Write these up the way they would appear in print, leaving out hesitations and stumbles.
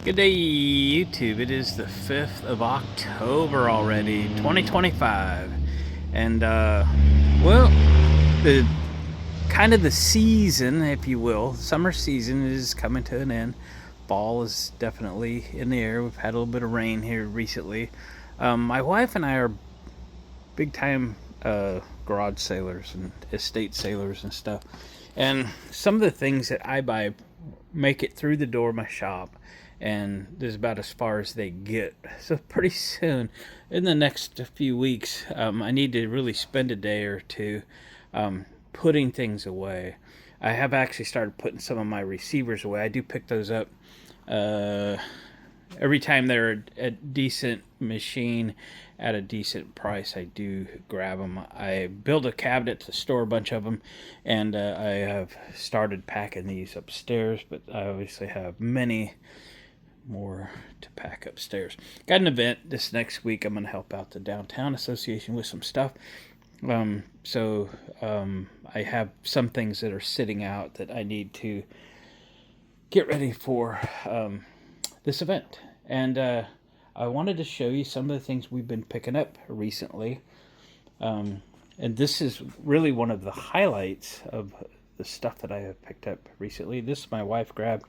Good day, YouTube. It is the 5th of October already, 2025. And, well, the kind of the season, if you will, summer season is coming to an end. Fall is definitely in the air. We've had a little bit of rain here recently. My wife and I are big time garage sailors and estate sailors and stuff. And some of the things that I buy make it through the door of my shop, and this is about as far as they get. So pretty soon, in the next few weeks, I need to really spend a day or two putting things away. I have actually started putting some of my receivers away. I do pick those up uh, every time they're a decent machine at a decent price. I do grab them. I build a cabinet to store a bunch of them, and I have started packing these upstairs, but I obviously have many more to pack upstairs. Got an event this next week. I'm going to help out the downtown association with some stuff. I have some things that are sitting out that I need to get ready for this event. And I wanted to show you some of the things we've been picking up recently. And this is really one of the highlights of the stuff that I have picked up recently. This my wife grabbed.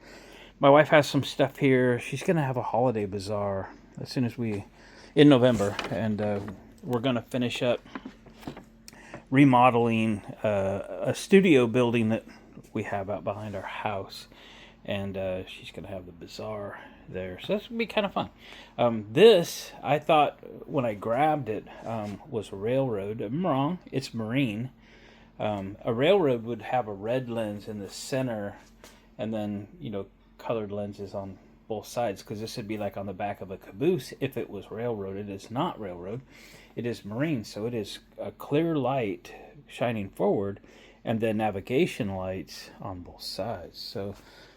My wife has some stuff here. She's going to have a holiday bazaar as soon as in November. And we're going to finish up remodeling a studio building that we have out behind our house. And she's going to have the bazaar there. So that's going to be kind of fun. This, I thought when I grabbed it, was a railroad. I'm wrong. It's marine. A railroad would have a red lens in the center and then, colored lenses on both sides, because this would be like on the back of a caboose if it was railroad. It is not railroad. It is marine. So it is a clear light shining forward and then navigation lights on both sides. So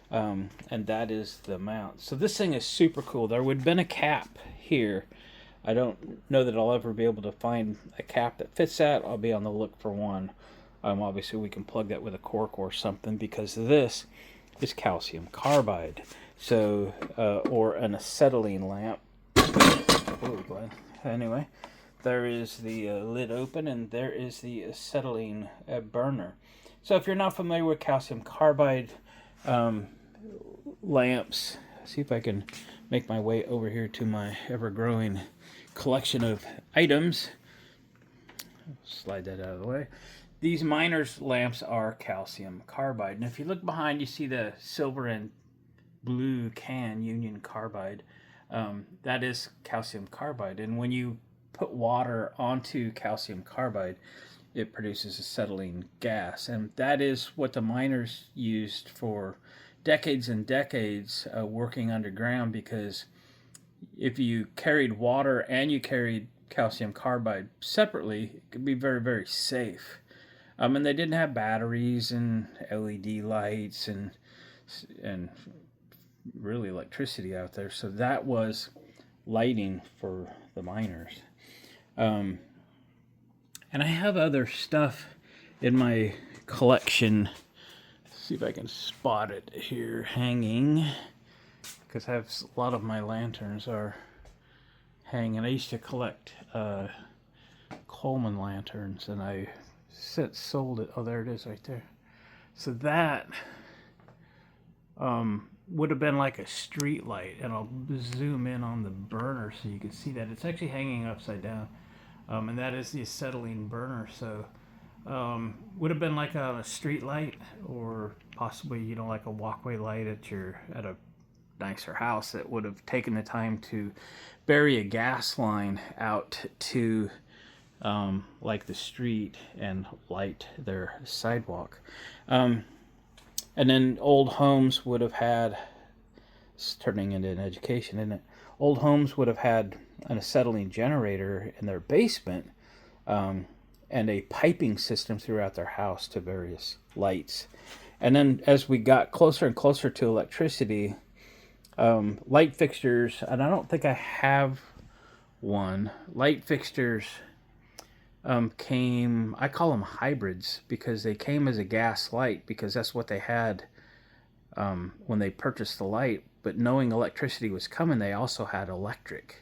and that is the mount. So this thing is super cool. There would have been a cap here. I don't know that I'll ever be able to find a cap that fits that. I'll be on the look for one. Obviously, we can plug that with a cork or something, because this is calcium carbide. So, or an acetylene lamp. Oh, anyway, there is the lid open, and there is the acetylene burner. So if you're not familiar with calcium carbide lamps, see if I can make my way over here to my ever-growing collection of items. Slide that out of the way. These miners lamps are calcium carbide, and if you look behind, you see the silver and blue can Union Carbide. That is calcium carbide, and when you put water onto calcium carbide, it produces acetylene gas, and that is what the miners used for decades and decades, working underground, because if you carried water and you carried calcium carbide separately, it could be very, very safe. And they didn't have batteries and LED lights and really electricity out there, so that was lighting for the miners. And I have other stuff in my collection. Let's see if I can spot it here hanging, because I have a lot of my lanterns are hanging. I used to collect Coleman lanterns, and I sold it. Oh, there it is right there. So that would have been like a street light, and I'll zoom in on the burner so you can see that it's actually hanging upside down. And that is the acetylene burner. So would have been like a street light, or possibly like a walkway light at a nicer house that would have taken the time to bury a gas line out to like the street and light their sidewalk. And then old homes would have had, it's turning into an education, isn't it? Old homes would have had an acetylene generator in their basement, and a piping system throughout their house to various lights. And then as we got closer and closer to electricity, light fixtures, and I don't think I have one, light fixtures came, I call them hybrids, because they came as a gas light, because that's what they had when they purchased the light. but knowing electricity was coming, they also had electric.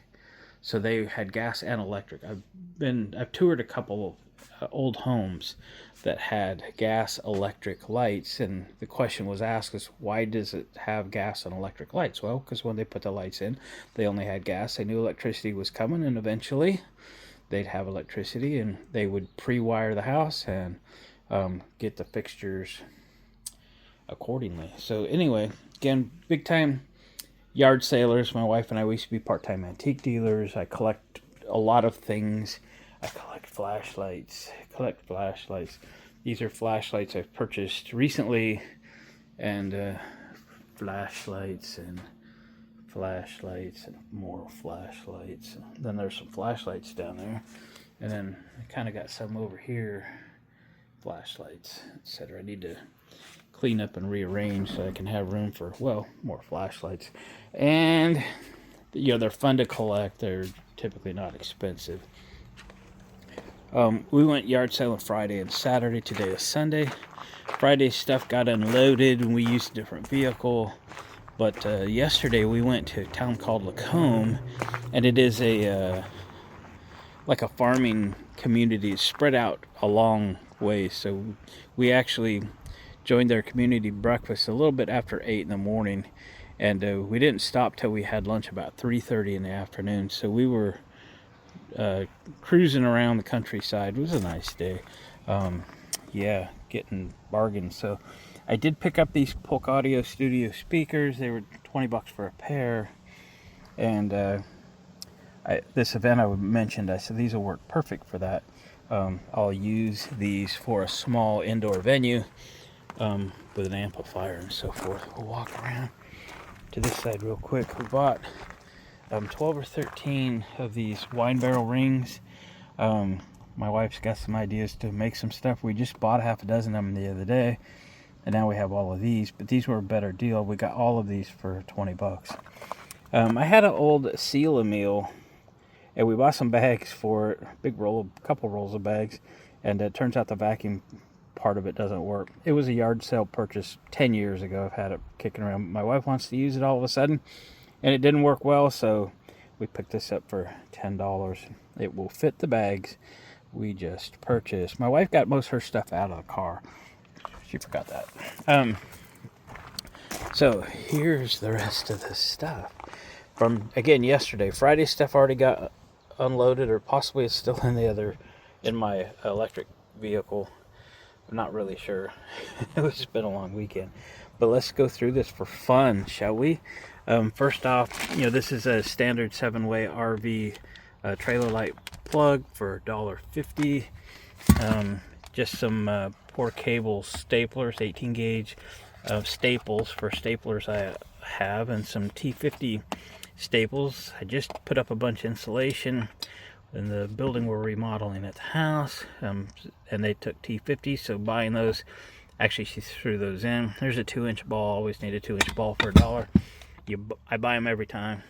So they had gas and electric. I've toured a couple of old homes that had gas electric lights, and the question was asked is, why does it have gas and electric lights? Well, because when they put the lights in, they only had gas. They knew electricity was coming, and eventually they'd have electricity, and they would pre-wire the house and get the fixtures accordingly. So anyway, again, big time yard sailors. My wife and I, we used to be part-time antique dealers. I collect a lot of things. I collect flashlights. These are flashlights I've purchased recently, and flashlights and more flashlights. Then there's some flashlights down there, and then I kind of got some over here, flashlights, etc. I need to clean up and rearrange so I can have room for, well, more flashlights. And they're fun to collect. They're typically not expensive. We went yard selling Friday and Saturday. Today is Sunday. Friday's stuff got unloaded and we used a different vehicle. But yesterday we went to a town called Lacombe, and it is like a farming community. It's spread out a long way. So we actually joined their community breakfast a little bit after 8 in the morning, and we didn't stop till we had lunch about 3:30 in the afternoon. So we were cruising around the countryside. It was a nice day. Yeah, getting bargains. So I did pick up these Polk Audio Studio speakers. They were $20 for a pair, and this event I mentioned, I said these will work perfect for that. I'll use these for a small indoor venue with an amplifier and so forth. We'll walk around to this side real quick. We bought 12 or 13 of these wine barrel rings. My wife's got some ideas to make some stuff. We just bought half a dozen of them the other day, and now we have all of these, but these were a better deal. We got all of these for $20. I had an old seal meal, and we bought some bags for it, couple rolls of bags, and it turns out the vacuum part of it doesn't work. It was a yard sale purchase 10 years ago. I've had it kicking around. My wife wants to use it all of a sudden, and it didn't work well, so we picked this up for $10. It will fit the bags we just purchased. My wife got most of her stuff out of the car. She forgot that. So here's the rest of the stuff from, again, yesterday. Friday's stuff already got unloaded, or possibly it's still in my electric vehicle. I'm not really sure. It's been a long weekend, but let's go through this for fun, shall we? First off, this is a standard 7-way RV trailer light plug for $1.50. Just some poor cable staplers, 18 gauge staples for staplers I have, and some T50 staples. I just put up a bunch of insulation in the building we're remodeling at the house, and they took T50, so buying those, actually she threw those in. There's a 2-inch ball. Always need a 2-inch ball for $1. I buy them every time.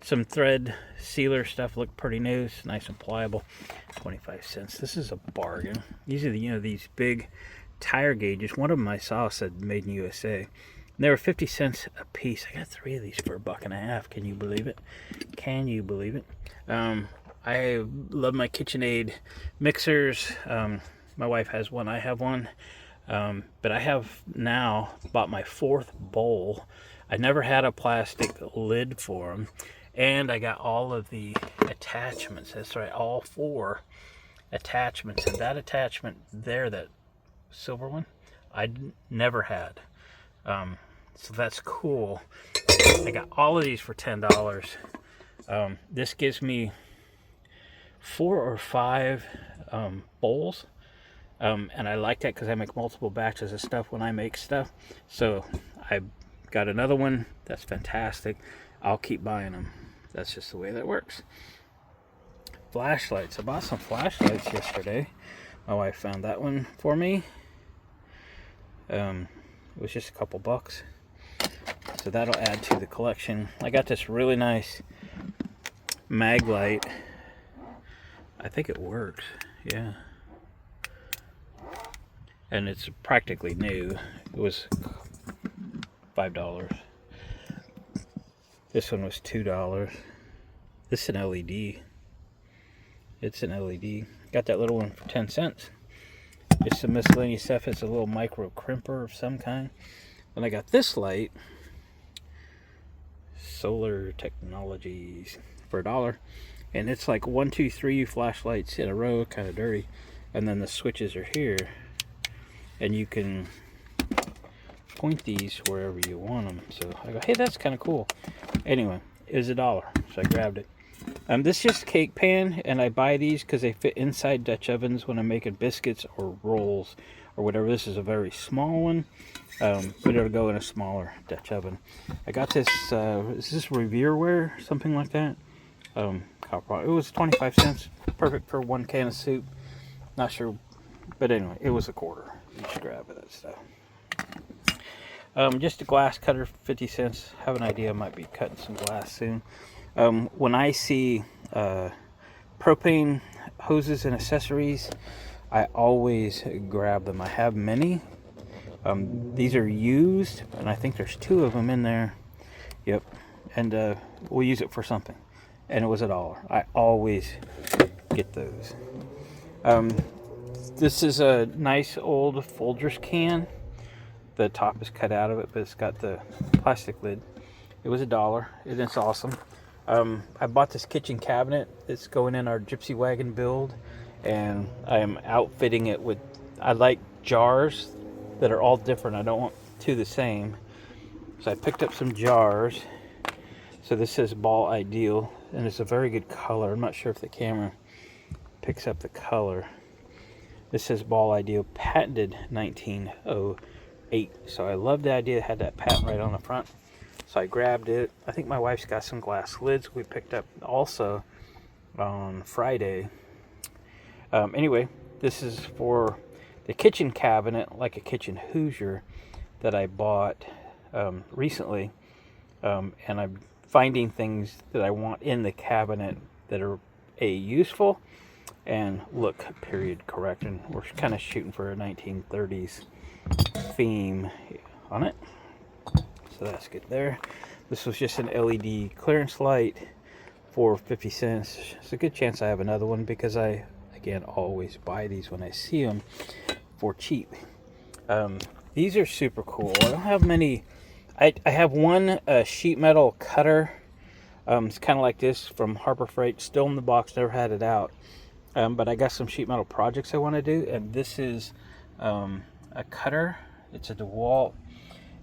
Some thread sealer stuff, look pretty new. It's nice and pliable. 25 cents. This is a bargain. These are these big tire gauges. One of them I saw said made in USA. And they were 50 cents a piece. I got 3 of these for $1.50. Can you believe it? Can you believe it? I love my KitchenAid mixers. My wife has one. I have one. But I have now bought my 4th bowl. I never had a plastic lid for them. And I got all of the attachments. That's right, all 4 attachments. And that attachment there, that silver one, I never had. So that's cool. I got all of these for $10. This gives me 4 or 5 bowls. And I like that because I make multiple batches of stuff when I make stuff. So I got another one. That's fantastic. I'll keep buying them. That's just the way that works. Flashlights. I bought some flashlights yesterday. My wife found that one for me. It was just a couple bucks. So that'll add to the collection. I got this really nice mag light. I think it works. Yeah. And it's practically new. It was $5. This one was $2. This is an LED. It's an LED. Got that little one for 10 cents. Just some miscellaneous stuff. It's a little micro crimper of some kind. Then I got this light, Solar Technologies, for $1. And it's like 1, 2, 3 flashlights in a row, kind of dirty. And then the switches are here. And you can point these wherever you want them. So I go, hey, that's kind of cool. Anyway, it was $1, so I grabbed it. This is just a cake pan, and I buy these because they fit inside Dutch ovens when I'm making biscuits or rolls or whatever. This is a very small one, but it'll go in a smaller Dutch oven. I got this, is this Revierware, something like that? It was 25 cents, perfect for 1 can of soup. Not sure, but anyway, it was $1. You should grab that stuff. Just a glass cutter, 50 cents. Have an idea, I might be cutting some glass soon. When I see propane hoses and accessories, I always grab them. I have many. These are used, and I think there's 2 of them in there. Yep. And we'll use it for something. And it was $1. I always get those. This is a nice old Folgers can. The top is cut out of it, but it's got the plastic lid. It was $1, and it's awesome. I bought this kitchen cabinet. It's going in our gypsy wagon build, and I am outfitting it with, I like jars that are all different. I don't want 2 the same. So I picked up some jars. So this says Ball Ideal, and it's a very good color. I'm not sure if the camera picks up the color. This says Ball Ideal, patented 1908. So I love the idea it had that patent right on the front. So I grabbed it. I think my wife's got some glass lids we picked up also on Friday. Anyway, this is for the kitchen cabinet, like a kitchen Hoosier, that I bought recently. And I'm finding things that I want in the cabinet that are useful and look period correct. And we're kind of shooting for a 1930s theme on it. So that's good there. This was just an LED clearance light for 50 cents. It's a good chance I have another one because I, again, always buy these when I see them for cheap. These are super cool. I don't have many. I have one sheet metal cutter. It's kind of like this from Harbor Freight. Still in the box. Never had it out. But I got some sheet metal projects I want to do. And this is a cutter. It's a DeWalt.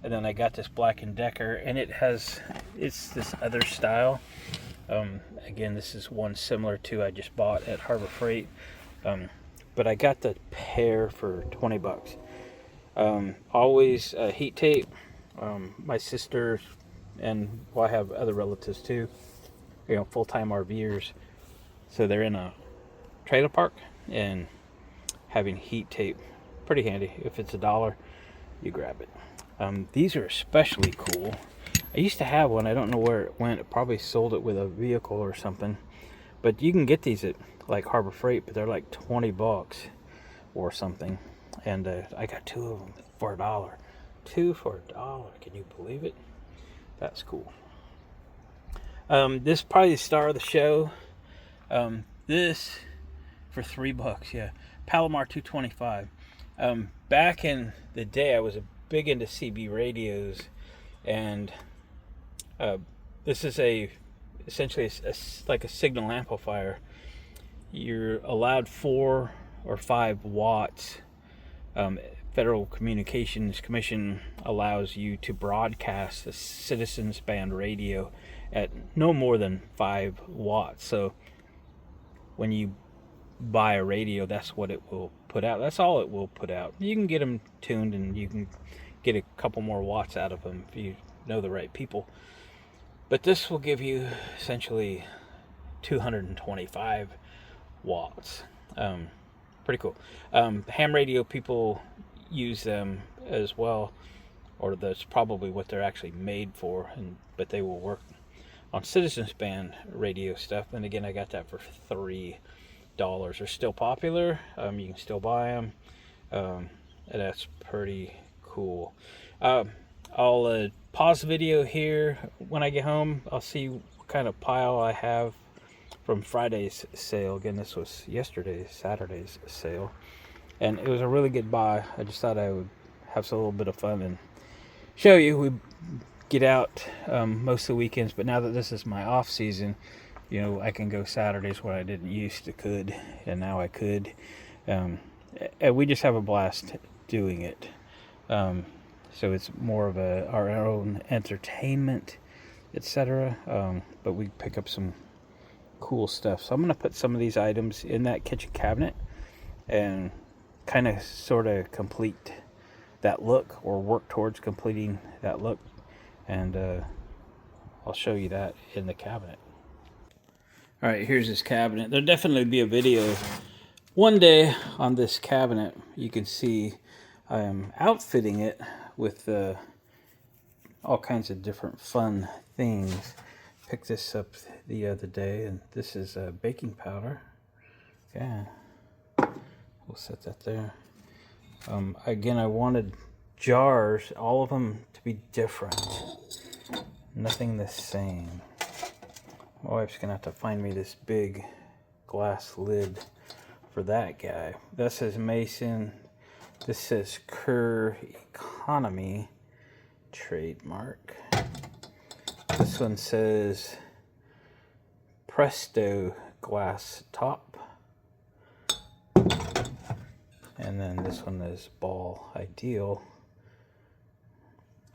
And then I got this Black & Decker, and it's this other style. Again, this is one similar to I just bought at Harbor Freight. But I got the pair for 20 bucks. Always heat tape. My sister, and well, I have other relatives too, full-time RVers. So they're in a trailer park, and having heat tape, pretty handy. If it's $1, you grab it. These are especially cool. I used to have one. I don't know where it went. It probably sold it with a vehicle or something. But you can get these at like Harbor Freight, but they're like 20 bucks or something. And I got 2 of them for $1. 2 for $1. Can you believe it? That's cool. This is probably the star of the show. This for $3. Yeah, Palomar 225. Back in the day, I was big into CB radios, and this is essentially like a signal amplifier. You're allowed 4 or 5 watts. Federal Communications Commission allows you to broadcast a citizens band radio at no more than 5 watts. So when you buy a radio, that's what it will put out. That's all it will put out. You can get them tuned, and you can get a couple more watts out of them if you know the right people. But this will give you essentially 225 watts. Pretty cool. Ham radio people use them as well, or that's probably what they're actually made for, but they will work on citizens band radio stuff. And again, I got that for $3. They're still popular. You can still buy them, and that's pretty cool. I'll pause the video here. When I get home, I'll see what kind of pile I have from Friday's sale. Again, this was Saturday's sale. And it was a really good buy. I just thought I would have a little bit of fun and show you. We get out most of the weekends, but now that this is my off season, you know, I can go Saturdays where I didn't used to could, and now I could. And we just have a blast doing it. So it's more of our own entertainment, etc. But we pick up some cool stuff. So I'm going to put some of these items in that kitchen cabinet and kind of sort of complete that look, or work towards completing that look. And I'll show you that in the cabinet. All right, here's this cabinet. There'll definitely be a video one day on this cabinet. You can see I am outfitting it with all kinds of different fun things. Picked this up the other day, and this is baking powder. Yeah, we'll set that there. Again, I wanted jars, all of them to be different. Nothing the same. My wife's gonna have to find me this big glass lid for that guy. That says Mason. This says Kerr Economy trademark. This one says Presto glass top. And then this one is Ball Ideal.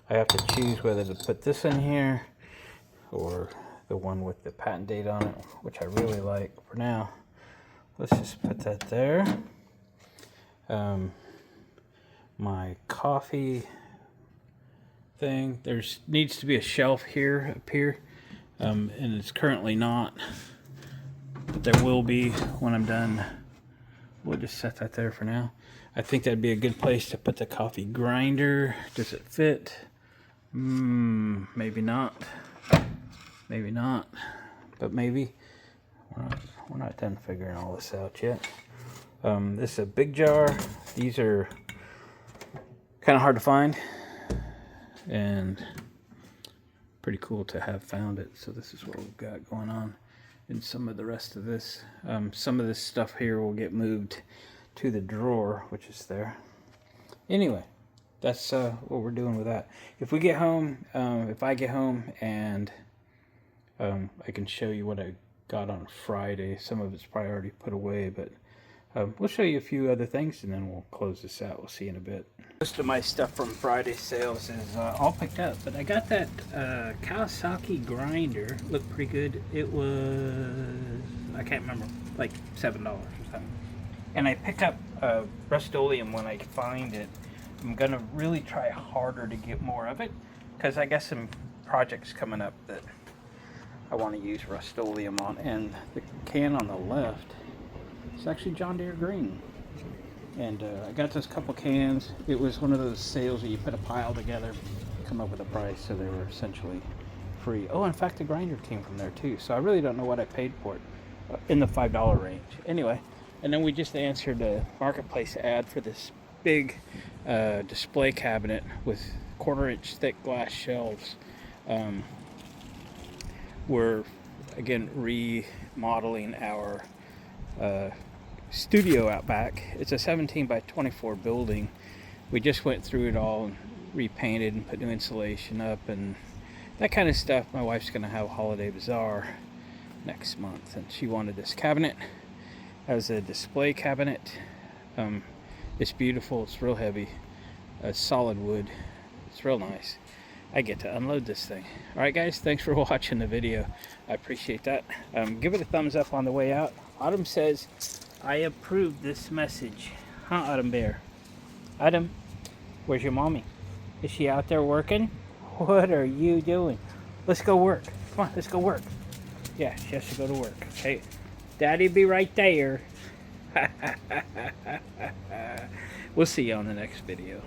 I have to choose whether to put this in here or the one with the patent date on it, which I really like. For now, let's just put that there. My coffee thing, needs to be a shelf here, up here, and it's currently not, but there will be when I'm done. We'll just set that there for now. I think that'd be a good place to put the coffee grinder. Does it fit? Maybe not. Maybe not. But maybe. We're not done figuring all this out yet. This is a big jar. These are kind of hard to find, and pretty cool to have found it. So this is what we've got going on. And some of the rest of this, some of this stuff here will get moved to the drawer, which is there. Anyway, that's what we're doing with that. If we get home, if I get home, and I can show you what I got on Friday. Some of it's probably already put away, but we'll show you a few other things, and then we'll close this out. We'll see you in a bit. Most of my stuff from Friday's sales is all picked up, but I got that Kawasaki grinder. Looked pretty good. It was, I can't remember, like $7 or something. And I picked up Rust-Oleum when I find it. I'm gonna really try harder to get more of it, because I got some projects coming up that I want to use Rust-Oleum on. And the can on the left, it's actually John Deere green. And I got this couple cans. It was one of those sales where you put a pile together, come up with a price, so they were essentially free. Oh, in fact, the grinder came from there too. So I really don't know what I paid for it, in the $5 range. Anyway, and then we just answered a marketplace ad for this big display cabinet with 1/4-inch thick glass shelves. We're again remodeling our studio out back. It's a 17 by 24 building. We just went through it all and repainted and put new insulation up and that kind of stuff. My wife's gonna have a holiday bazaar next month, and she wanted this cabinet as a display cabinet. It's beautiful. It's real heavy, solid wood. It's real nice. I get to unload this thing. All right, guys, thanks for watching the video. I appreciate that. Give it a thumbs up on the way out. Autumn says, I approve this message. Huh, Autumn Bear? Autumn, where's your mommy? Is she out there working? What are you doing? Let's go work. Come on, let's go work. Yeah, she has to go to work. Okay, Daddy be right there. We'll see you on the next video.